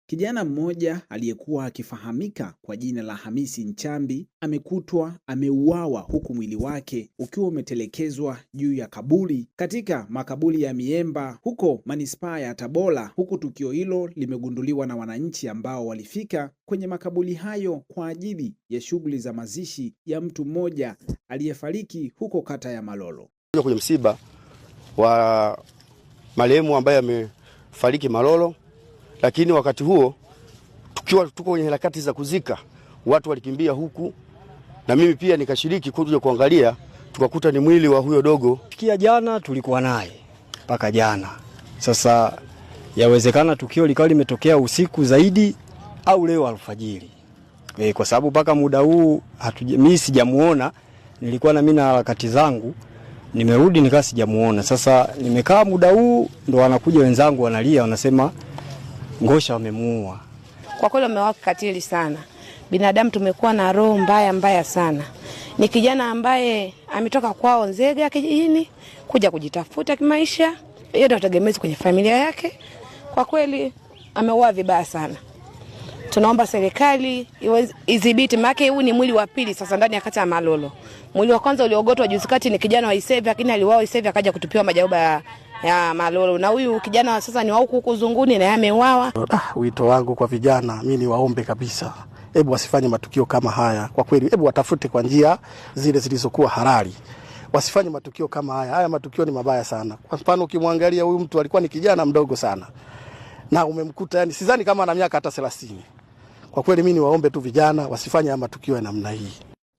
Kijana mmoja aliyekuwa akifahamika kwa jina la Hamisi Nchambi amekutwa ameuawa huku mwili wake ukiwa umetelekezwa juu ya kaburi katika makaburi ya Miemba huko manispaa ya Tabora, huku tukio hilo limegunduliwa na wananchi ambao walifika kwenye makaburi hayo kwa ajili ya shughuli za mazishi ya mtu mmoja aliyefariki huko kata ya Malolo. Kwenye msiba wa marehemu ambaye amefariki Malolo, lakini wakati huo tuko kwenye harakati za kuzika, watu walikimbia huku na mimi pia nikashiriki kuja kuangalia, tukakuta ni mwili wa huyo dogo. Fikia jana tulikuwa naye mpaka jana. Sasa yawezekana tukio likawa limetokea usiku zaidi au leo alfajiri. Kwa sababu mpaka muda huu mimi sijamuona, nilikuwa na mimi na harakati zangu, nimerudi nikaa sijamuona. Sasa nimekaa muda huu ndo wanakuja wenzangu wanalia, wanasema Ngosha wamemuua. Kwa kweli wameua kikatili sana. Binadamu tumekuwa na roho mbaya sana. Ni kijana ambaye ametoka kwao Nzega kijijini kuja kujitafuta kimaisha. Yeye ndo tegemezi kwenye familia yake. Kwa kweli ameua vibaya sana. Tunaomba serikali idhibiti, maana huu ni mwili wa pili sasa ndani ya kata ya Malolo. Mwili wa kwanza uliogotwa juzi kati ni kijana wa Isevi, lakini aliuawa Isevi akaja kutupiwa majaruba ya Malolo, na huyu kijana sasa ni wa huku Zunguni na ameuawa. Wito wangu kwa vijana, mimi ni waombe kabisa, hebu wasifanye matukio kama haya. Kwa kweli hebu watafute kwa njia zile zilizokuwa halali, wasifanye matukio kama haya. Haya matukio ni mabaya sana. Kwa mfano ukimwangalia huyu mtu alikuwa ni kijana mdogo sana na umemkuta, yani sidhani kama ana miaka hata 30. Kwa kweli mimi ni waombe tu vijana wasifanye haya matukio ya namna hii.